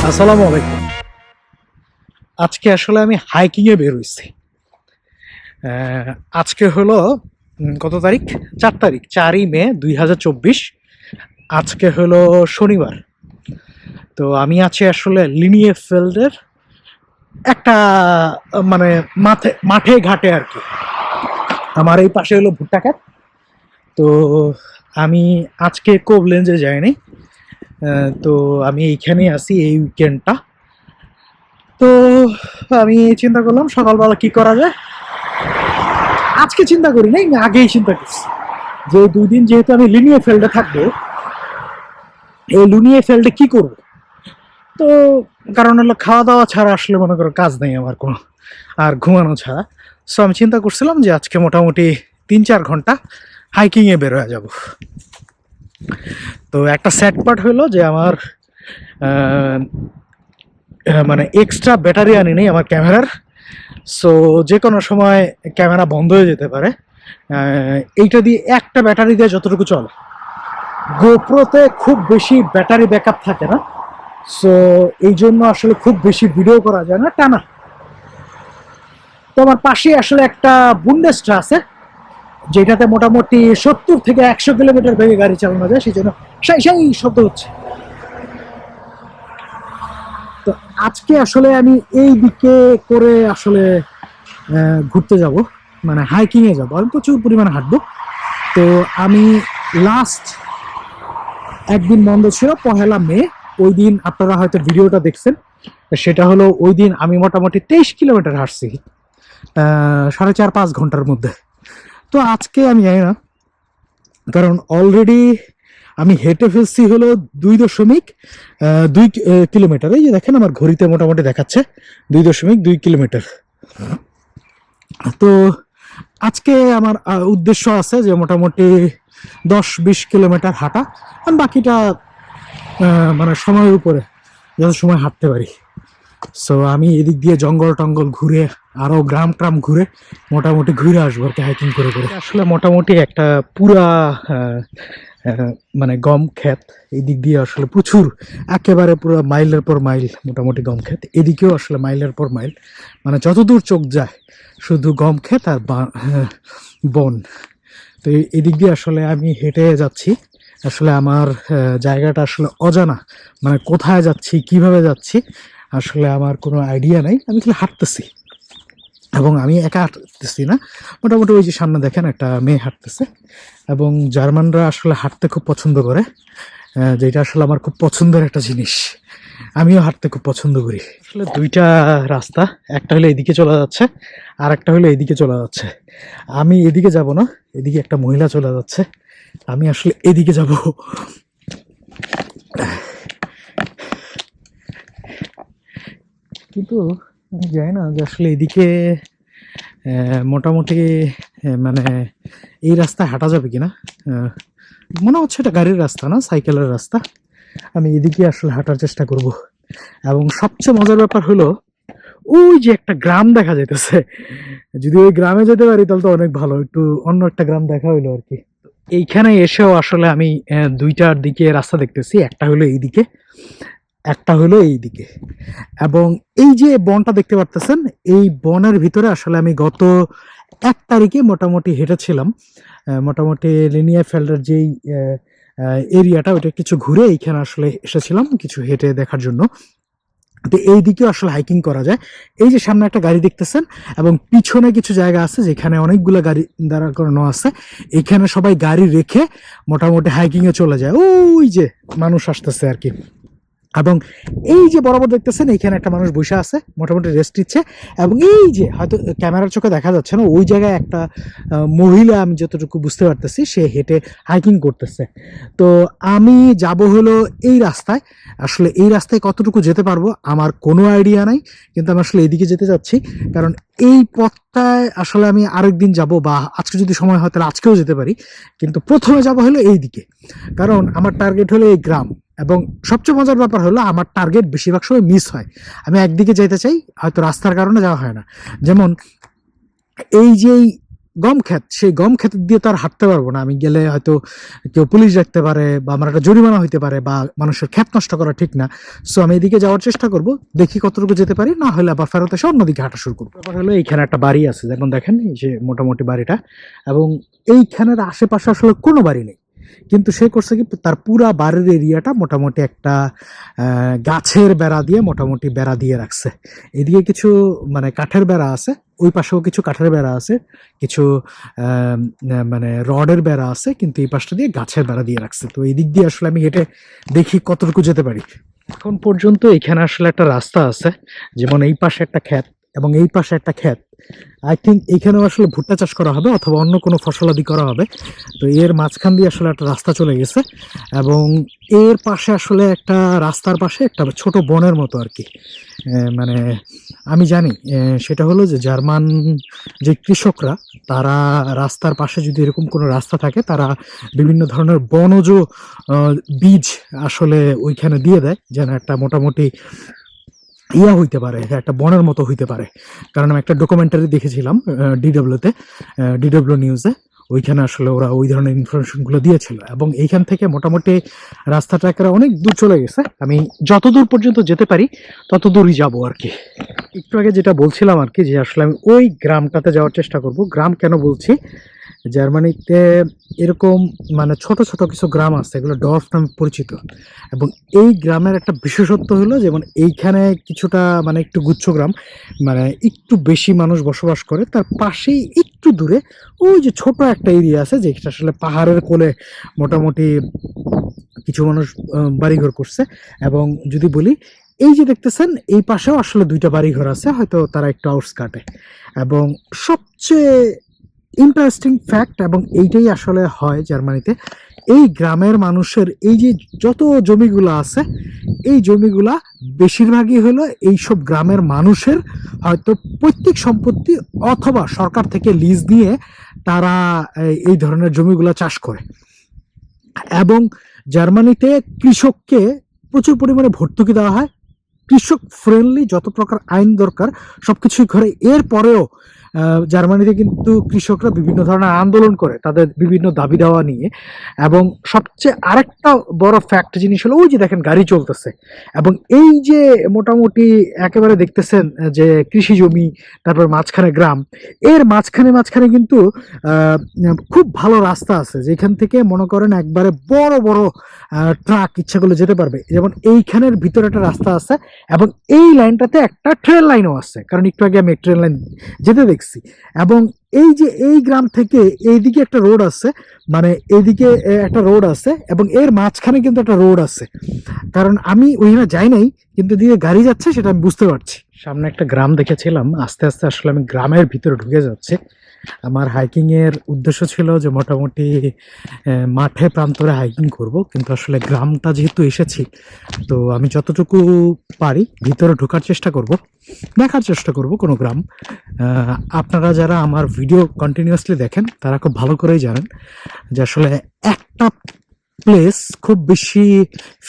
আসসালামু আলাইকুম। আজকে আসলে আমি হাইকিং এ বের হইছি। আজকে হলো কত তারিখ? 4 তারিখ, 4ই মে 2024। আজকে হলো শনিবার। তো আমি আছি আসলে লিনিয়ে ফিল্ডের একটা মানে মাঠে ঘাটে আর কি। আমার এই পাশে হলো ভুট্টা ক্ষেত। তো আমি আজকে কোবলেঞ্জে যাইনি। তো আমি এইখানেই আছি এই উইকেন্ডটা। তো আমি চিন্তা করলাম সকালবেলা কি করা যায়। আজকে চিন্তা করি নাই, আমি আগেই চিন্তা করছি যে 2 দিন যেহেতু আমি লিনিয়ে ফিল্ডে থাকবো, এই লিনিয়ে ফিল্ডে কি করব। তো কারণ হলো খাওয়া দাওয়া ছাড়া আসলে মনে করো কাজ নেই আমার কোনো, আর ঘুমানো ছাড়া। সো আমি চিন্তা করছিলাম যে আজকে মোটামুটি 3-4 ঘন্টা হাইকিংয়ে বের হয়ে যাব। তো একটা স্যাড পার্ট হলো যে আমার মানে এক্সট্রা ব্যাটারি আনি নেই আমার ক্যামেরার। সো যে কোনো সময় ক্যামেরা বন্ধ হয়ে যেতে পারে। এইটা দিয়ে একটা ব্যাটারি দিয়ে যতটুকু চলে, গোপ্রোতে খুব বেশি ব্যাটারি ব্যাকআপ থাকে না। সো এই জন্য আসলে খুব বেশি ভিডিও করা যায় না টানা। তো আমার পাশে আসলে একটা বুন্ডেস্ট্রা আছে, যেটাতে মোটামুটি 70 থেকে 100 কিলোমিটার বেগে গাড়ি চালানো যায়, সেই জন্য সেই শব্দ হচ্ছে। তো আজকে আসলে আমি এই দিকে করে আসলে ঘুরতে যাব, মানে হাইকিং এ যাবো। আমি প্রচুর পরিমাণে হাঁটবো। তো আমি লাস্ট একদিন বন্ধ ছিল 1লা মে, ওই দিন আপনারা হয়তো ভিডিওটা দেখছেন। সেটা হলো ওই দিন আমি মোটামুটি 23 কিলোমিটার হাঁটছি 4.5-5 ঘন্টার মধ্যে। তো আজকে আমি জানি না, কারণ অলরেডি আমি হেঁটে ফেলছি হলো 2.2 কিলোমিটার। এই যে দেখেন আমার ঘড়িতে মোটামুটি দেখাচ্ছে 2.2 কিলোমিটার। তো আজকে আমার উদ্দেশ্য আছে যে মোটামুটি 10-20 কিলোমিটার হাঁটা, আর বাকিটা মানে সময়ের উপরে যত সময় হাঁটতে পারি। সো আমি এদিক দিয়ে জঙ্গল টঙ্গল ঘুরে, আরো গ্রাম ট্রাম ঘুরে মোটামুটি ঘুরে আসবো আর কি, হাইকিং করে করে। আসলে মোটামুটি একটা পুরা মানে গম ক্ষেত। এই দিক দিয়ে আসলে প্রচুর, একেবারে পুরো মাইলের পর মাইল মোটামুটি গম ক্ষেত। এদিকেও আসলে মাইলের পর মাইল, মানে যতদূর চোখ যায় শুধু গম ক্ষেত আর বন। তো এদিক দিয়ে আসলে আমি হেঁটে যাচ্ছি। আসলে আমার জায়গাটা আসলে অজানা, মানে কোথায় যাচ্ছি কিভাবে যাচ্ছি আসলে আমার কোনো আইডিয়া নাই। আমি খালি হাঁটতেছি, এবং আমি একা হাঁটতেছি না, মোটামুটি ওই যে সামনে দেখেন একটা মেয়ে হাঁটতেছে। এবং জার্মানরা আসলে হাঁটতে খুব পছন্দ করে, যেটা আসলে আমার খুব পছন্দের একটা জিনিস। আমিও হাঁটতে খুব পছন্দ করি। আসলে দুইটা রাস্তা, একটা হলো এদিকে চলে যাচ্ছে, আর একটা হলো এদিকে চলে যাচ্ছে। আমি এদিকে যাব না, এদিকে একটা মহিলা চলে যাচ্ছে, আমি আসলে এদিকে যাব। কিন্তু আমি জানি না যে আসলে এদিকে মোটামুটি মানে এই রাস্তায় হাঁটা যাবে কিনা। মনে হচ্ছে এটা গাড়ির রাস্তা না, সাইকেলের রাস্তা। আমি এদিকে আসলে হাঁটার চেষ্টা করব। এবং সবচেয়ে মজার ব্যাপার হলো ওই যে একটা গ্রাম দেখা যাইতেছে। যদি ওই গ্রামে যেতে পারি তাহলে তো অনেক ভালো, একটু অন্য একটা গ্রাম দেখা হইলো আর কি। এইখানে এসেও আসলে আমি দুইটার দিকে রাস্তা দেখতেছি, একটা হলো এইদিকে, একটা হলো এইদিকে। এবং এই যে বনটা দেখতে পারতেছেন, এই বনের ভিতরে আসলে আমি গত 1 তারিখে মোটামুটি হেঁটেছিলাম। মোটামুটি লিনিয়ার ফিল্ডের যেই এরিয়াটা, ওইটা কিছু ঘুরে এইখানে আসলে এসেছিলাম কিছু হেঁটে দেখার জন্য। তো এই দিকেও আসলে হাইকিং করা যায়। এই যে সামনে একটা গাড়ি দেখতেছেন, এবং পিছনে কিছু জায়গা আছে যেখানে অনেকগুলো গাড়ি দাঁড়া করানো আছে। এখানে সবাই গাড়ি রেখে মোটামুটি হাইকিং এ চলে যায়। ওই যে মানুষ আসতেছে আর কি। এবং এই যে বরাবর দেখতেছেন এইখানে একটা মানুষ বসে আছে, মোটামুটি রেস্ট নিচ্ছে। এবং এই যে হয়তো ক্যামেরার চোখে দেখা যাচ্ছে না, ওই জায়গায় একটা মহিলা, আমি যতটুকু বুঝতে পারতেছি, সে হেঁটে হাইকিং করতেছে। তো আমি যাব হলো এই রাস্তায়। আসলে এই রাস্তায় কতটুকু যেতে পারবো আমার কোনো আইডিয়া নাই, কিন্তু আমি আসলে এইদিকে যেতে চাচ্ছি। কারণ এই পথটায় আসলে আমি আরেকদিন যাব, বা আজকে যদি সময় হয় তাহলে আজকেও যেতে পারি, কিন্তু প্রথমে যাব হলো এই দিকে। কারণ আমার টার্গেট হলো এই গ্রাম। এবং সবচেয়ে মজার ব্যাপার হলো আমার টার্গেট বেশিরভাগ সময় মিস হয়। আমি একদিকে যেতে চাই, হয়তো রাস্তার কারণে যাওয়া হয় না। যেমন এই যে গম ক্ষেত, সেই গম ক্ষেত দিয়ে তো আর হাঁটতে পারবো না। আমি গেলে হয়তো কেউ পুলিশ রাখতে পারে বা আমার একটা জরিমানা হইতে পারে বা মানুষের ক্ষেত নষ্ট করা ঠিক না। সো আমি এদিকে যাওয়ার চেষ্টা করব, দেখি কতটুকু যেতে পারি, না হলে আবার ফেরত এসে অন্যদিকে হাঁটা শুরু করবো। ব্যাপার হলো এইখানে একটা বাড়ি আছে, যেমন দেখেন এই যে মোটামুটি বাড়িটা, এবং এইখানের আশেপাশে আসলে কোনো বাড়ি নেই, কিন্তু সে করছে কি তার পুরা বাড়ির এরিয়াটা মোটামুটি একটা গাছের বেড়া দিয়ে মোটামুটি বেড়া দিয়ে রাখছে। এদিকে কিছু মানে কাঠের বেড়া আছে, ওই পাশেও কিছু কাঠের বেড়া আছে, কিছু মানে রডের বেড়া আছে, কিন্তু এই পাশটা দিয়ে গাছের বেড়া দিয়ে রাখছে। তো এই দিক দিয়ে আসলে আমি হেঁটে দেখি কতটুকু যেতে পারি। এখন পর্যন্ত এখানে আসলে একটা রাস্তা আছে, যেমন এই পাশে একটা ক্ষেত এবং এই পাশে একটা ক্ষেত। আই থিঙ্ক এইখানেও আসলে ভুট্টা চাষ করা হবে অথবা অন্য কোনো ফসলাদি করা হবে। তো এর মাঝখান দিয়ে আসলে একটা রাস্তা চলে গেছে, এবং এর পাশে আসলে একটা রাস্তার পাশে একটা ছোট বনের মতো আর কি। মানে আমি জানি সেটা হলো যে জার্মান যে কৃষকরা, তারা রাস্তার পাশে যদি এরকম কোনো রাস্তা থাকে, তারা বিভিন্ন ধরনের বনজ বীজ আসলে ওইখানে দিয়ে দেয়, যেন একটা মোটামুটি ইয়া হইতে পারে, একটা বনের মতো হইতে পারে। কারণ আমি একটা ডকুমেন্টারি দেখেছিলাম ডিডব্লিউ নিউজে, ওইখানে আসলে ওরা ওই ধরনের ইনফরমেশনগুলো দিয়েছিল, এবং এইখান থেকে মোটামুটি রাস্তাটা একেবারে অনেক দূর চলে গেছে। আমি যতদূর পর্যন্ত যেতে পারি তত দূরই যাবো আর কি। একটু আগে যেটা বলছিলাম আর কি, যে আসলে আমি ওই গ্রামটাতে যাওয়ার চেষ্টা করব। গ্রাম কেন বলছি, জার্মানিতে এরকম মানে ছোট ছোট কিছু গ্রাম আছে, এগুলো ডর্ফ নামে পরিচিত, এবং এই গ্রামের একটা বিশেষত্ব হলো যেমন এইখানে কিছুটা মানে একটু গুচ্ছ গ্রাম, মানে একটু বেশি মানুষ বসবাস করে, তার পাশেই একটু দূরে ওই যে ছোট একটা এরিয়া আছে, যেটা আসলে পাহাড়ের কোলে মোটামুটি কিছু মানুষ বাড়িঘর করছে। এবং যদি বলি, এই যে দেখতেছেন এই পাশেও আসলে দুইটা বাড়িঘর আছে, হয়তো তারা একটু আউটস্কার্টে। এবং সবচেয়ে ইন্টারেস্টিং ফ্যাক্ট, এবং এইটাই আসলে হয় জার্মানিতে, এই গ্রামের মানুষের এই যে যত জমিগুলা আছে, এই জমিগুলা বেশিরভাগই হলো এইসব গ্রামের মানুষের হয়তো পৈতৃক সম্পত্তি, অথবা সরকার থেকে লিজ নিয়ে তারা এই ধরনের জমিগুলা চাষ করে। এবং জার্মানিতে কৃষককে প্রচুর পরিমাণে ভর্তুকি দেওয়া হয়, কৃষক ফ্রেন্ডলি যত প্রকার আইন দরকার সবকিছুই করে। এরপরেও জার্মানিতে কিন্তু কৃষকরা বিভিন্ন ধরনের আন্দোলন করে তাদের বিভিন্ন দাবি দেওয়া নিয়ে। এবং সবচেয়ে আরেকটা বড় ফ্যাক্ট জিনিস হলো, ওই যে দেখেন গাড়ি চলতেছে, এবং এই যে মোটামুটি একেবারে দেখতেছেন যে কৃষি জমি, তারপর মাঝখানে গ্রাম, এর মাঝখানে মাঝখানে কিন্তু খুব ভালো রাস্তা আছে, যেখান থেকে মনে করেন একবারে বড় বড় ট্রাক ইচ্ছা করলে যেতে পারবে। যেমন এইখানের ভিতরে একটা রাস্তা আছে, এবং এই লাইনটাতে একটা ট্রেন লাইনও আছে, কারণ একটু আগে আমি ট্রেন লাইন যেতে দেখছি। এবং এই যে এই গ্রাম থেকে এইদিকে একটা রোড আছে, মানে এইদিকে একটা রোড আছে, এবং এর মাঝখানে কিন্তু একটা রোড আছে। কারণ আমি ওইখানে যাই নাই, কিন্তু দিকে গাড়ি যাচ্ছে সেটা আমি বুঝতে পারছি। সামনে একটা গ্রাম দেখেছিলাম, আস্তে আস্তে আসলে আমি গ্রামের ভিতরে ঢুকে যাচ্ছে। আমার হাইকিং এর উদ্দেশ্য ছিল যে মোটামুটি মাঠে প্রান্তরে হাইকিং করব, কিন্তু আসলে গ্রামটা যেহেতু এসেছি, তো আমি যতটুকু পারি ভিতরে ঢোকার চেষ্টা করব, দেখার চেষ্টা করব কোনো গ্রাম। আপনারা যারা আমার ভিডিও কন্টিনিউয়াসলি দেখেন, তারা খুব ভালো করেই জানেন যে আসলে একটা প্লেস খুব বেশি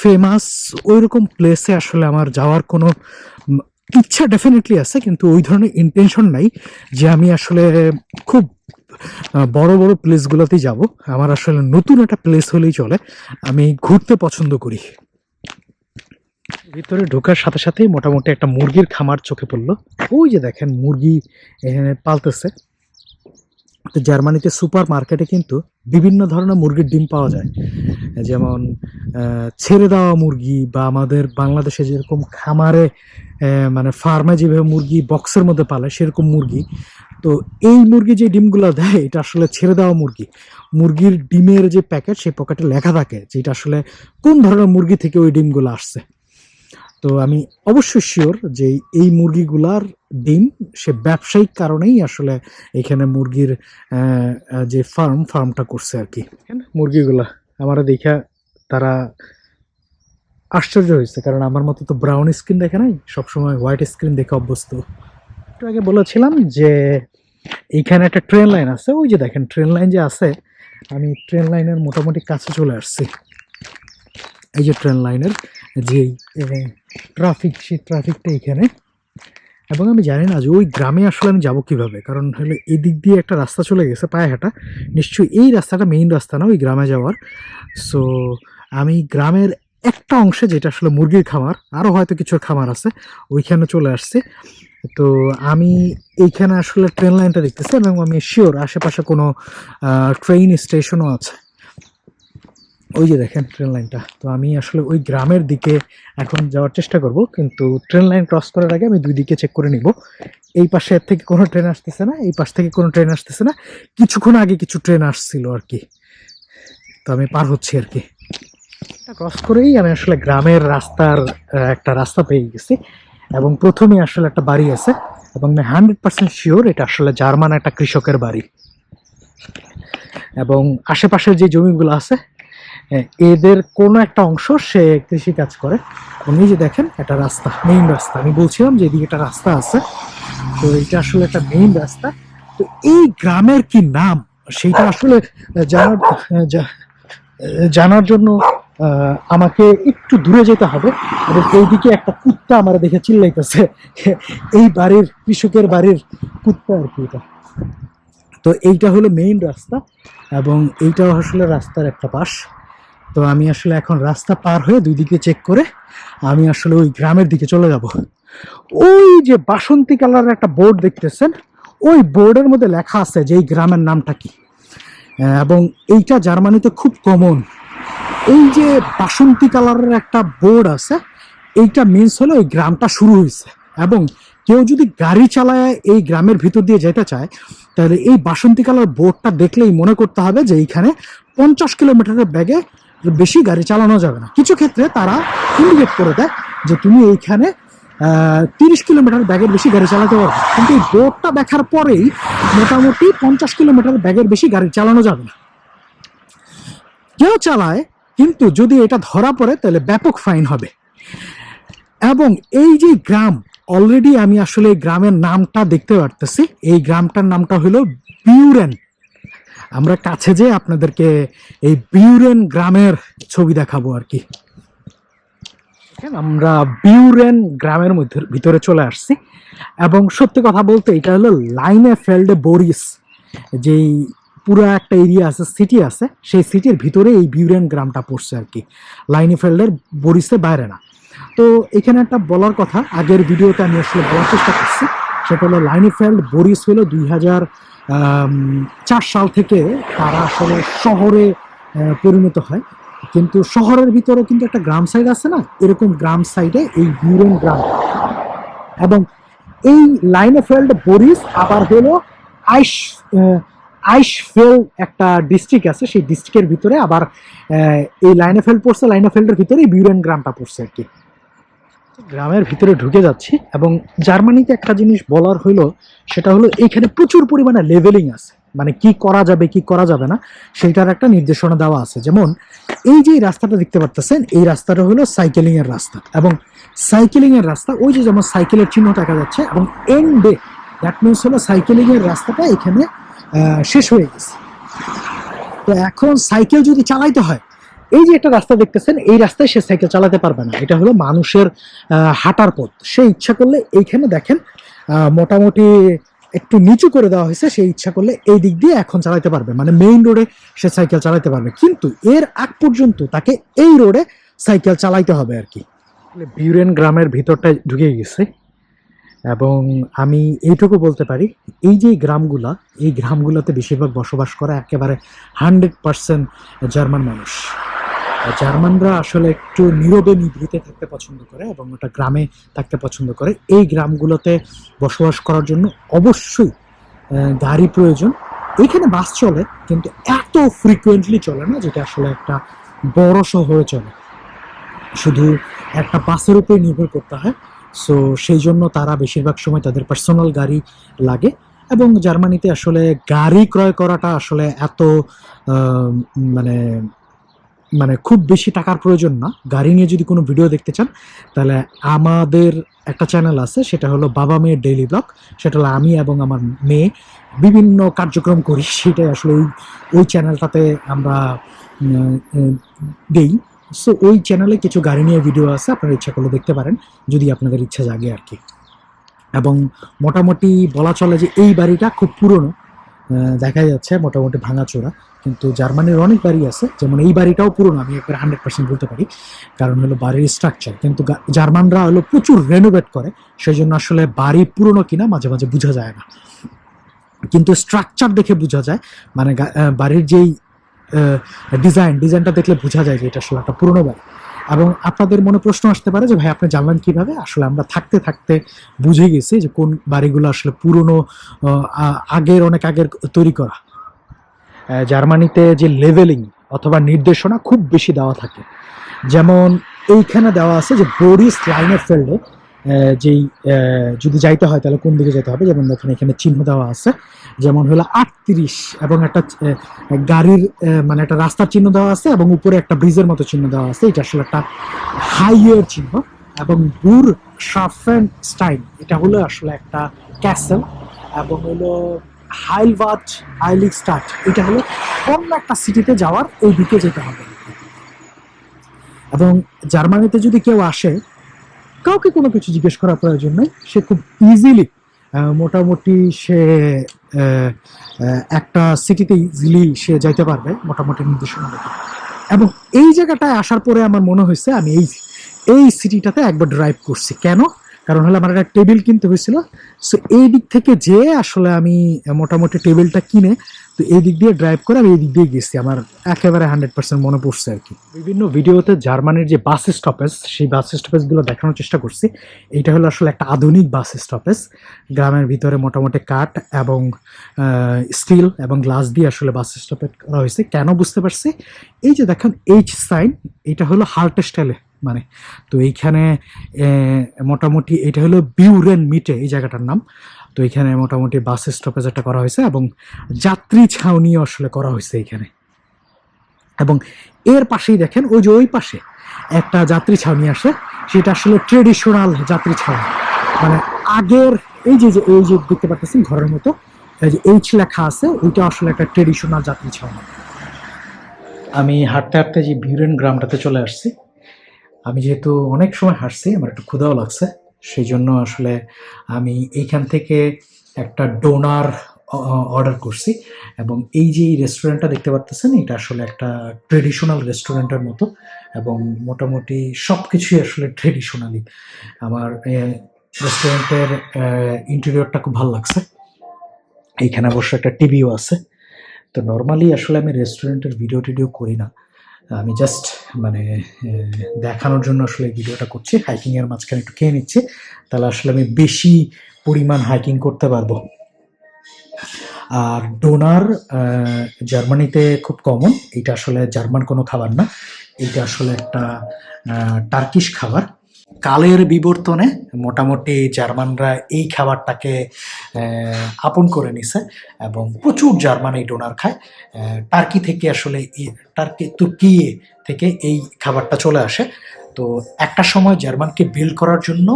ফেমাস ওইরকম প্লেসে আসলে আমার যাওয়ার কোনো ইচ্ছা ডেফিনেটলি আছে, কিন্তু ওই ধরনের ইন্টেনশন নাই যে আমি আসলে খুব বড় বড় প্লেসগুলোতেই যাব। আমার আসলে নতুন একটা প্লেস হলেই চলে, আমি ঘুরতে পছন্দ করি। ভিতরে ঢোকার সাথে সাথেই মোটামুটি একটা মুরগির খামার চোখে পড়লো। ওই যে দেখেন মুরগি এখানে পালতেছে। তো জার্মানিতে সুপার মার্কেটে কিন্তু বিভিন্ন ধরনের মুরগির ডিম পাওয়া যায়, যেমন ছেড়ে দেওয়া মুরগি, বা আমাদের বাংলাদেশে যেরকম খামারে মানে ফার্মে যেভাবে মুরগি বক্সের মধ্যে পালে সেরকম মুরগি। তো এই মুরগি যে ডিমগুলো দেয়, এটা আসলে ছেড়ে দেওয়া মুরগি। মুরগির ডিমের যে প্যাকেট, সেই প্যাকেটে লেখা থাকে যে এটা আসলে কোন ধরনের মুরগি থেকে ওই ডিমগুলো আসছে। তো আমি অবশ্যই শিওর যে এই মুরগিগুলার ডিম সে ব্যবসায়িক কারণেই আসলে এখানে মুরগির যে ফার্মটা করছে আর কি। মুরগিগুলা আমার দেখা তারা আশ্চর্য হয়েছে, কারণ আমার মতো তো ব্রাউন স্কিন দেখে নাই, সবসময় হোয়াইট স্ক্রিন দেখে অভ্যস্ত। একটু আগে বলেছিলাম যে এইখানে একটা ট্রেন লাইন আছে, ওই যে দেখেন ট্রেন লাইন যে আছে, আমি ট্রেন লাইনের মোটামুটি কাছে চলে আসছি। এই যে ট্রেন লাইনের যে ট্রাফিক, সেই ট্রাফিকটা এখানে। এবং আমি জানি না যে ওই গ্রামে আসলে আমি যাবো কিভাবে, কারণ হলো এই দিক দিয়ে একটা রাস্তা চলে গেছে পায়ে হাঁটা, নিশ্চয়ই এই রাস্তাটা মেইন রাস্তা না ওই গ্রামে যাওয়ার। সো আমি গ্রামের একটা অংশে, যেটা আসলে মুরগির খামার, আরও হয়তো কিছু খামার আছে, ওইখানে চলে আসছে। তো আমি এইখানে আসলে ট্রেন লাইনটা দেখতেছি এবং আমি শিওর আশেপাশে কোনো ট্রেন স্টেশনও আছে। ওই যে দেখেন ট্রেন লাইনটা। তো আমি আসলে ওই গ্রামের দিকে এখন যাওয়ার চেষ্টা করব, কিন্তু ট্রেন লাইন ক্রস করার আগে আমি দুই দিকে চেক করে নিব। এই পাশে থেকে কোনো ট্রেন আসতেছে না, এই পাশ থেকে কোনো ট্রেন আসতেছে না। কিছুক্ষণ আগে কিছু ট্রেন আসছিল আর কি, তো আমি পার হচ্ছি আর কি। ক্রস করেই আমি আসলে গ্রামের রাস্তার একটা রাস্তা পেয়ে গেছি, এবং প্রথমে আসলে একটা বাড়ি আছে, এবং আমি 100% শিওর এটা আসলে জার্মান একটা কৃষকের বাড়ি। এবং আশেপাশের যে জমিগুলো আছে এদের কোনো একটা অংশ সে কৃষি কাজ করে। এবং এই যে দেখেন একটা রাস্তা, মেইন রাস্তা, আমি বলছিলাম যে এদিকে একটা রাস্তা আছে, তো এটা আসলে একটা মেইন রাস্তা। তো এই গ্রামের কি নাম সেইটা আসলে জানার জানার জন্য আমাকে একটু দূরে যেতে হবে, এবং এইদিকে একটা কুত্তা আমার দেখে চিল্লাইতেছে, এই বাড়ির কৃষকের বাড়ির কুত্তা আর কি এটা। তো এইটা হলো মেইন রাস্তা, এবং এইটাও আসলে রাস্তার একটা পাশ। তো আমি আসলে এখন রাস্তা পার হয়ে দুই দিকে চেক করে আমি আসলে ওই গ্রামের দিকে চলে যাব। ওই যে বাসন্তী কালারের একটা বোর্ড দেখতেছেন, ওই বোর্ডের মধ্যে লেখা আছে যে এই গ্রামের নামটা কি, এবং এইটা জার্মানিতে খুব কমন। এই যে বাসন্তী কালারের একটা বোর্ড আছে, এইটা মিনস হলো ওই গ্রামটা শুরু হয়েছে। এবং কেউ যদি গাড়ি চালায় এই গ্রামের ভিতর দিয়ে যেতে চায়, তাহলে এই বাসন্তী কালার বোর্ডটা দেখলেই মনে করতে হবে যে এইখানে 50 কিলোমিটারের ব্যাগে বেশি গাড়ি চালানো যাবে না। কিছু ক্ষেত্রে তারা ইন্ডিকেট করে দেয় যে তুমি এইখানে 30 কিলোমিটার ব্যাগের বেশি গাড়ি চালাতে পারবে, কিন্তু এই বোর্ডটা দেখার পরেই মোটামুটি 50 কিলোমিটার ব্যাগের বেশি গাড়ি চালানো যাবে না। কেউ চালায়, কিন্তু যদি এটা ধরা পড়ে তাহলে ব্যাপক ফাইন হবে। এবং এই যে গ্রাম, অলরেডি আমি আসলে গ্রামের নামটা দেখতে পারতেছি, এই গ্রামটার নামটা হলো বিউরেন। আমরা কাছে যে আপনাদেরকে এই বিউরেন গ্রামের ছবি দেখাবো আর কি। আমরা বিউরেন গ্রামের মধ্যে ভিতরে চলে আসছি, এবং সত্যি কথা বলতে এটা হলো লাইনেফেল্ডে বরিস, যেই পুরো একটা এরিয়া আছে, সিটি আছে, সেই সিটির ভিতরে এই বিউরেন গ্রামটা পড়ছে আর কি, লাইনেফেল্ডের বরিসে বাইরে না। তো এখানে একটা বলার কথা, আগের ভিডিওতে আমি আসলে বলার চেষ্টা করছি, সেটা হলো লাইনেফেল্ড বরিস হলো 2004 সাল থেকে তারা আসলে শহরে পরিণত হয়। কিন্তু শহরের ভিতরে কিন্তু একটা গ্রাম সাইড আছে না, এরকম গ্রাম সাইডে এই বিউরেন গ্রাম। এবং এই লাইনেফেল্ড বরিস আবার হলো আইস আইসফেল একটা ডিস্ট্রিক্ট আছে, সেই ডিস্ট্রিক্টের ভিতরে আবার এই লাইনেফেল্ড পড়ছে, লাইনেফেল্ডের ভিতরে এই বিউরেন গ্রামটা পড়ছে আর কি। গ্রামের ভিতরে ঢুকে যাচ্ছি, এবং জার্মানিতে একটা জিনিস বলার হইলো, সেটা হলো এইখানে প্রচুর পরিমাণে লেভেলিং আছে, মানে কি করা যাবে কি করা যাবে না সেইটার একটা নির্দেশনা দেওয়া আছে। যেমন এই যে রাস্তাটা দেখতে পাচ্ছেন, এই রাস্তাটা হলো সাইকেলিং এর রাস্তা, এবং সাইকেলিং এর রাস্তা ওই যে যেমন সাইকেলের চিহ্ন দেখা যাচ্ছে, এবং এন্ডে দ্যাট মিনস হলো সাইকেলিং এর রাস্তাটা এখানে শেষ হয়ে গেছে। তো এখন সাইকেল যদি চালাইতে হয়, এই যে একটা রাস্তা দেখতেছেন, এই রাস্তায় সে সাইকেল চালাতে পারবে না, এটা হলো মানুষের হাঁটার পথ। সে ইচ্ছা করলে এইখানে দেখেন মোটামুটি একটু নিচু করে দেওয়া হয়েছে, সে ইচ্ছা করলে এই দিক দিয়ে এখন চালাতে পারবে, মানে মেইন রোডে সে সাইকেল চালাতে পারবে, কিন্তু এর আগ পর্যন্ত তাকে এই রোডে সাইকেল চালাইতে হবে আর কি। বিউরেন গ্রামের ভিতরটায় ঢুকে গেছে, এবং আমি এইটুকু বলতে পারি, এই যে গ্রামগুলা, এই গ্রামগুলোতে বেশিরভাগ বসবাস করে একেবারে 100% জার্মান মানুষ। জার্মানরা আসলে একটু নীরবে নিভৃতে থাকতে পছন্দ করে, এবং ওটা গ্রামে থাকতে পছন্দ করে। এই গ্রামগুলোতে বসবাস করার জন্য অবশ্যই গাড়ি প্রয়োজন। এইখানে বাস চলে, কিন্তু এত ফ্রিকুয়েন্টলি চলে না, যেটা আসলে একটা বড় শহরে চলে। শুধু একটা বাসের উপরে নির্ভর করতে হয়। সো সেই জন্য তারা বেশিরভাগ সময় তাদের পার্সোনাল গাড়ি লাগে। এবং জার্মানিতে আসলে গাড়ি ক্রয় করাটা আসলে এত মানে মানে খুব বেশি টাকার প্রয়োজন না। গাড়ি নিয়ে যদি কোনো ভিডিও দেখতে চান, তাহলে আমাদের একটা চ্যানেল আছে, সেটা হলো বাবা মেয়ের ডেইলি ব্লগ। সেটা হলো আমি এবং আমার মেয়ে বিভিন্ন কার্যক্রম করি, সেটাই আসলে ওই চ্যানেলটাতে আমরা দেই। সো ওই চ্যানেলে কিছু গাড়ি নিয়ে ভিডিও আছে, আপনারা ইচ্ছা করলে দেখতে পারেন, যদি আপনাদের ইচ্ছা জাগে আর কি। এবং মোটামুটি বলা চলে যে এই বাড়িটা খুব পুরনো। দেখা যাচ্ছে মোটামুটি ভাঙাচোরা, কিন্তু জার্মানির অনেক বাড়ি আছে, যেমন এই বাড়িটাও পুরনো, আমি একবার 100% বলতে পারি। কারণ হলো বাড়ির স্ট্রাকচার, কিন্তু জার্মানরা হলো প্রচুর রেনোভেট করে, সেই জন্য আসলে বাড়ি পুরনো কিনা মাঝে মাঝে বোঝা যায় না, কিন্তু স্ট্রাকচার দেখে বোঝা যায়। মানে বাড়ির যেই ডিজাইনটা দেখলে বোঝা যায় যে এটা আসলে একটা পুরনো বাড়ি। এবং আপনাদের মনে প্রশ্ন আসতে পারে যে ভাই আপনি জানলেন কিভাবে? আসলে আমরা থাকতে থাকতে বুঝে গেছি যে কোন বাড়িগুলো আসলে পুরনো, অনেক আগের তৈরি করা। জার্মানিতে যে লেভেলিং অথবা নির্দেশনা খুব বেশি দেওয়া থাকে, যেমন এইখানে দেওয়া আছে যে বোরিস লাইনেফেল্ডে যেই যদি যাইতে হয় তাহলে কোন দিকে যেতে হবে, যেমন দেখেন এখানে চিহ্ন দেওয়া আছে, যেমন হলো 38 এবং একটা গাড়ির মানে একটা রাস্তার চিহ্ন দেওয়া আছে এবং উপরে একটা ব্রিজের মতো চিহ্ন দেওয়া আছে, এটা আসলে একটা হাইওয়ের চিহ্ন। এবং বুর শাফেনস্টাইন এটা হলো আসলে একটা ক্যাসেল, এবং হলো হাইলভাট হাইলিগস্টাড এটা হলো অন্য একটা সিটিতে যাওয়ার ওই দিকে যেতে হবে। এবং জার্মানিতে যদি কেউ আসে, কাউকে কোনো কিছু জিজ্ঞেস করার প্রয়োজন নেই, সে খুব ইজিলি মোটামুটি সে একটা সিটিতে ইজিলি সে যাইতে পারবে মোটামুটি নির্দেশনা মতো। এবং এই জায়গাটায় আসার পরে আমার মনে হয়েছে আমি এই সিটিটাতে একবার ড্রাইভ করছি। কেন? কারণ হলো আমার একটা টেবিল কিনতে হয়েছিল, সো এই দিক থেকে যে আসলে আমি মোটামুটি টেবিলটা কিনে তো এই দিক দিয়ে ড্রাইভ করে আমি এই দিক দিয়ে গেছি, আমার একেবারে 100% মনে পড়ছে আর কি। বিভিন্ন ভিডিওতে জার্মানির যে বাস স্টপেজ, সেই বাস স্টপেজগুলো দেখানোর চেষ্টা করছি। এইটা হলো আসলে একটা আধুনিক বাস স্টপেজ, গ্রামের ভিতরে মোটামুটি কাঠ এবং স্টিল এবং গ্লাস দিয়ে আসলে বাস স্টপেজ করা হয়েছে। কেন বুঝতে পারছি, এই যে দেখেন এইচ সাইন, এটা হলো হার্ট স্টাইলে, মানে তো এইখানে মোটামুটি এটা হলো বিউরেন মিটে এই জায়গাটার নাম। তো এখানে মোটামুটি বাস স্টপেজ একটা করা হয়েছে এবং যাত্রী ছাউনি আসলে করা হয়েছে এখানে। এবং এর পাশেই দেখেন ওই যে ওই পাশে একটা যাত্রী ছাউনি আসে, সেটা আসলে ট্রেডিশনাল যাত্রী ছাউনি, মানে আগের এই যে দেখতে পাচ্ছেন ঘরের মতো এই যে এইচ লেখা আছে, ওইটা আসলে একটা ট্রেডিশনাল যাত্রী ছাউনি। আমি হাঁটতে হাঁটতে যে বিউরেন গ্রামটাতে চলে আসছি। আমি যেহেতু অনেক সময় হাঁটছি, আমার একটু ক্ষুধাও লাগছে, সেই জন্য আসলে আমি এইখান থেকে একটা ডোনার অর্ডার করছি। এবং এই যে রেস্টুরেন্টটা দেখতে পাচ্ছেন, এটা আসলে একটা ট্রেডিশনাল রেস্টুরেন্টের মতো, এবং মোটামুটি সব কিছুই আসলে ট্রেডিশনালি। আমার রেস্টুরেন্টের ইন্টেরিয়রটা খুব ভালো লাগছে। এইখানে অবশ্য একটা টিভিও আছে। তো নর্মালি আসলে আমি রেস্টুরেন্টের ভিডিও টিডিও করি না, আমি জাস্ট মানে দেখানোর জন্য আসলে ভিডিওটা করছি। হাইকিংয়ের মাঝখানে একটু খেয়ে নিচ্ছি, তাহলে আসলে আমি বেশি পরিমাণ হাইকিং করতে পারবো। আর ডোনার জার্মানিতে খুব কমন, এটা আসলে জার্মান কোনো খাবার না, এটা আসলে একটা টার্কিশ খাবার। কালের বিবর্তনে মোটামুটি জার্মানরা এই খাবারটাকে আপন করে নিছে এবং প্রচুর জার্মান এই ডোনার খায়। টার্কি থেকে আসলে তুর্কি থেকে এই খাবারটা চলে আসে। তো একটা সময় জার্মানকে বিল্ড করার জন্য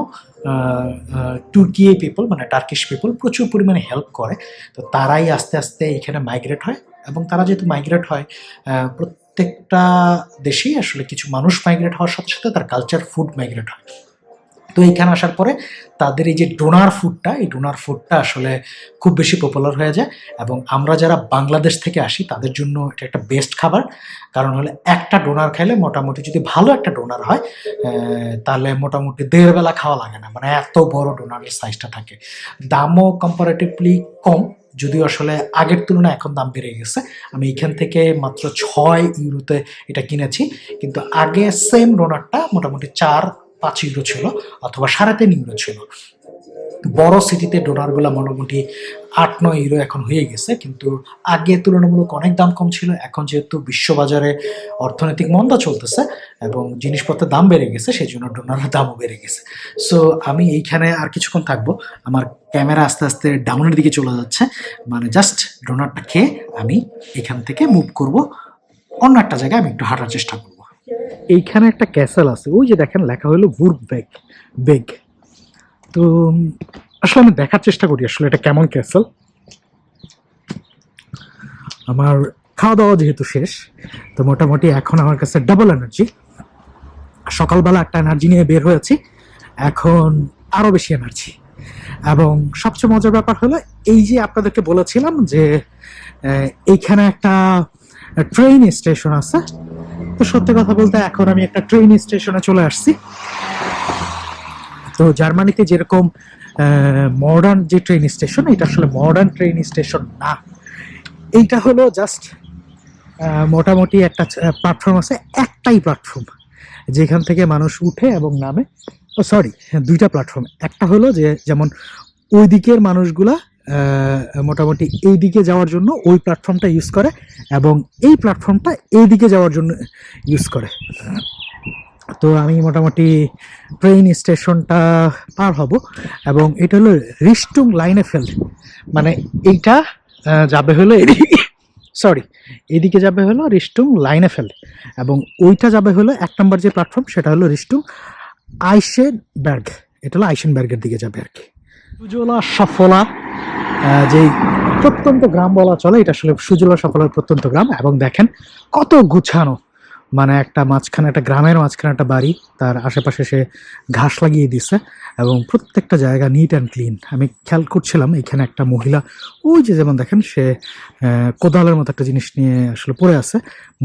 তুর্কি পিপল মানে টার্কিশ পিপল প্রচুর পরিমাণে হেল্প করে। তো তারাই আস্তে আস্তে এখানে মাইগ্রেট হয়, এবং তারা যেহেতু মাইগ্রেট হয়, প্রত্যেকটা দেশেই আসলে কিছু মানুষ মাইগ্রেট হওয়ার সাথে সাথে তার কালচার ফুড মাইগ্রেট হয়। তো এইখানে আসার পরে তাদের এই যে ডোনার ফুডটা, এই ডোনার ফুডটা আসলে খুব বেশি পপুলার হয়ে যায়। এবং আমরা যারা বাংলাদেশ থেকে আসি তাদের জন্য এটা একটা বেস্ট খাবার। কারণ হলে একটা ডোনার খাইলে মোটামুটি যদি ভালো একটা ডোনার হয় তাহলে মোটামুটি 1.5 বেলা খাওয়া লাগে না, মানে এত বড় ডোনারের সাইজটা থাকে। দামও কম্পারেটিভলি কম, যদিও আসলে আগের তুলনায় এখন দাম বেড়ে গেছে। আমি এখান থেকে মাত্র 6 ইউরোতে এটা কিনেছি, কিন্তু আগে সেম ডোনারটা মোটামুটি 4-5 ইউরো ছিল, অথবা 3.5 ইউরো ছিল। বড় সিটিতে ডোনারগুলো মোটামুটি 8-9 ইউরো এখন হয়ে গেছে, কিন্তু আগে তুলনামূলক অনেক দাম কম ছিল। এখন যেহেতু বিশ্ববাজারে অর্থনৈতিক মন্দা চলতেছে এবং জিনিসপত্রের দাম বেড়ে গেছে, সেই জন্য ডোনারের দামও বেড়ে গেছে। সো আমি এইখানে আর কিছুক্ষণ থাকবো, আমার ক্যামেরা আস্তে আস্তে ডাউনের দিকে চলে যাচ্ছে, মানে জাস্ট ডোনারটা খেয়ে আমি এখান থেকে মুভ করব অন্য একটা জায়গায়, আমি একটু হাঁটার চেষ্টা করব। এইখানে একটা ক্যাসেল আছে, ওই যে দেখেন লেখা হলো বেগ। তো আসলে আমি দেখার চেষ্টা করি আসলে এটা কেমন ক্যাসেল। আমার খাওয়া দাওয়া যেহেতু শেষ, তো মোটামুটি এখন আমার কাছে ডাবল এনার্জি। সকালবেলা একটা এনার্জি নিয়ে বের হয়েছি, এখন আরো বেশি এনার্জি। এবং সবচেয়ে মজার ব্যাপার হলো এই যে আপনাদেরকে বলেছিলাম যে এইখানে একটা ট্রেন স্টেশন আছে। তো সত্যি কথা বলতে এখন আমি একটা ট্রেন স্টেশনে চলে আসছি। তো জার্মানিতে যেরকম মডার্ন যে ট্রেন স্টেশন, এটা আসলে মডার্ন ট্রেন স্টেশন না, এইটা হলো জাস্ট মোটামুটি একটা প্ল্যাটফর্ম আছে, একটাই প্ল্যাটফর্ম যেখান থেকে মানুষ উঠে এবং নামে। ও সরি, দুইটা প্ল্যাটফর্ম। একটা হলো যে যেমন ওই দিকের মানুষগুলা মোটামুটি এই দিকে যাওয়ার জন্য ওই প্ল্যাটফর্মটা ইউজ করে, এবং এই প্ল্যাটফর্মটা এই দিকে যাওয়ার জন্য ইউজ করে। তো আমি মোটামুটি ট্রেন স্টেশনটা পার হব, এবং এটা হলো রিস্টুং লাইনেফেল্ড। মানে এইটা যাবে হলো এদিকে, সরি, এদিকে যাবে হলো রিস্টুং লাইনেফেল্ড, এবং ওইটা যাবে হলো 1 নম্বর যে প্ল্যাটফর্ম সেটা হলো রিস্টুং আইসেনবার্গ। এটা হলো আইসেনবার্গের দিকে যাবে আর কি। সুজলা সফলা যে প্রত্যন্ত গ্রাম বলা চলে, এটা আসলে সুজলা সফলার প্রত্যন্ত গ্রাম। এবং দেখেন কত গুছানো, মানে একটা মাঝখানে, একটা গ্রামের মাঝখানে একটা বাড়ি, তার আশেপাশে সে ঘাস লাগিয়ে দিচ্ছে, এবং প্রত্যেকটা জায়গা নিট অ্যান্ড ক্লিন। আমি খেয়াল করছিলাম এখানে একটা মহিলা, ওই যে যেমন দেখেন সে কোদালের মতো একটা জিনিস নিয়ে আসলে পড়ে আছে,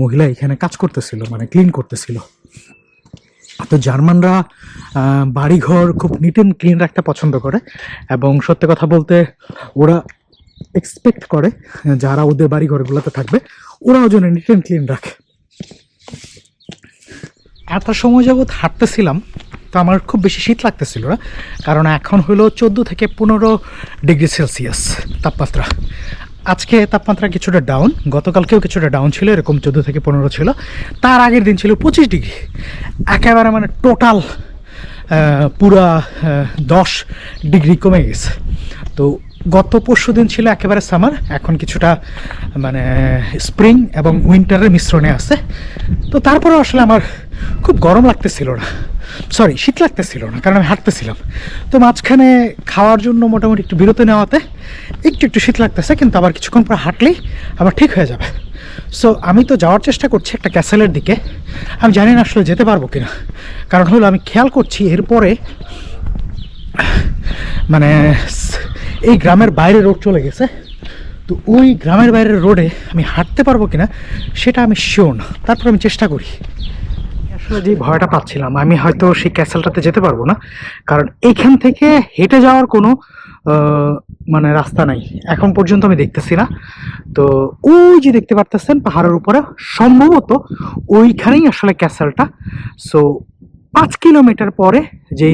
মহিলা এখানে কাজ করতেছিল, মানে ক্লিন করতেছিল। তো জার্মানরা বাড়িঘর খুব নিট অ্যান্ড ক্লিন রাখতে পছন্দ করে, এবং সত্যি কথা বলতে ওরা এক্সপেক্ট করে যারা ওদের বাড়িঘরগুলোতে থাকবে ওরাও যেন নিট অ্যান্ড ক্লিন রাখে। এত সময় যাবৎ হাঁটতেছিলাম, তো আমার খুব বেশি শীত লাগতেছিল না, কারণ এখন হলো 14 থেকে 15 ডিগ্রি সেলসিয়াস তাপমাত্রা। আজকে তাপমাত্রা কিছুটা ডাউন, গতকালকেও কিছুটা ডাউন ছিল, এরকম 14 থেকে 15 ছিল। তার আগের দিন ছিল 25 ডিগ্রি, একেবারে মানে টোটাল পুরা 10 ডিগ্রি কমে গেছে। তো গত পরশু দিন ছিল একেবারে সামার, এখন কিছুটা মানে স্প্রিং এবং উইন্টারের মিশ্রণে আছে। তো তারপরে আসলে আমার খুব গরম লাগতেছিল না, সরি শীত লাগতেছিল না, কারণ আমি হাঁটতেছিলাম। তো মাঝখানে খাওয়ার জন্য মোটামুটি একটু বিরতি নেওয়াতে একটু একটু শীত লাগতেছে, কিন্তু আবার কিছুক্ষণ পর হাঁটলেই আবার ঠিক হয়ে যাবে। সো আমি তো যাওয়ার চেষ্টা করছি একটা ক্যাসেলের দিকে, আমি জানি না আসলে যেতে পারবো কিনা, কারণ হলো আমি খেয়াল করছি এরপরে মানে এই গ্রামের বাইরে রোড চলে গেছে। তো ওই গ্রামের বাইরের রোডে আমি হাঁটতে পারবো কিনা সেটা আমি শিওর না, তারপর আমি চেষ্টা করি। আসলে যে ভয়টা পাচ্ছিলাম, আমি হয়তো সেই ক্যাসেলটাতে যেতে পারবো না, কারণ এইখান থেকে হেঁটে যাওয়ার কোনো মানে রাস্তা নাই এখন পর্যন্ত, আমি দেখতেছি না। তো ওই যে দেখতে পারতেছেন পাহাড়ের উপরে, সম্ভবত ওইখানেই আসলে ক্যাসেলটা। সো 5 কিলোমিটার পরে যে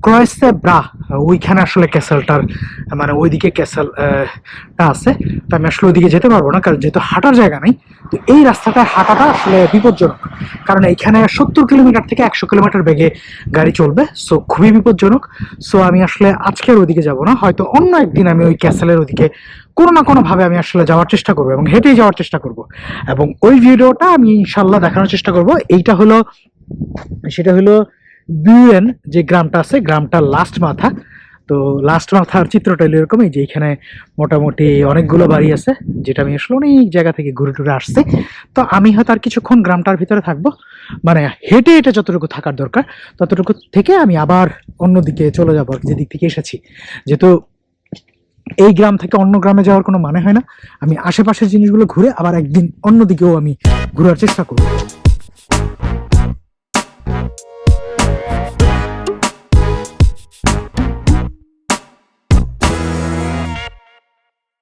ক্রয়েসে ব্রা, ওইখানে আসলে ক্যাসেলটার মানে ওইদিকে ক্যাসেলটা আছে। তো আমি আসলে ওইদিকে যেতে পারবো না, কারণ যেহেতু হাঁটার জায়গা নেই। তো এই রাস্তাটা হাঁটাটা আসলে বিপজ্জনক, কারণ এইখানে 70 কিলোমিটার থেকে 100 কিলোমিটার বেগে গাড়ি চলবে। সো খুবই বিপজ্জনক। সো আমি আসলে আজকে আর ওইদিকে যাবো না, হয়তো অন্য একদিন আমি ওই ক্যাসেলের ওইদিকে কোনো না কোনোভাবে আমি আসলে যাওয়ার চেষ্টা করবো, এবং হেঁটেই যাওয়ার চেষ্টা করব। এবং ওই ভিডিওটা আমি ইনশাল্লাহ দেখানোর চেষ্টা করব। এইটা হলো, সেটা হলো বিউয়েন যে গ্রামটা আছে, গ্রামটার লাস্ট মাথা। তো লাস্ট মাথার চিত্রটা হলো এরকমই, যে এখানে মোটামুটি অনেকগুলো বাড়ি আছে, যেটা আমি আসলে অনেক জায়গা থেকে ঘুরে টুরে আসছি। তো আমি হয়তো আর কিছুক্ষণ গ্রামটার ভিতরে থাকবো, মানে হেঁটে হেঁটে যতটুকু থাকার দরকার ততটুকু থেকে আমি আবার অন্যদিকে চলে যাবো, যে দিক থেকে এসেছি। যেহেতু এই গ্রাম থেকে অন্য গ্রামে যাওয়ার কোনো মানে হয় না, আমি আশেপাশের জিনিসগুলো ঘুরে আবার একদিন অন্যদিকেও আমি ঘোরার চেষ্টা করবো।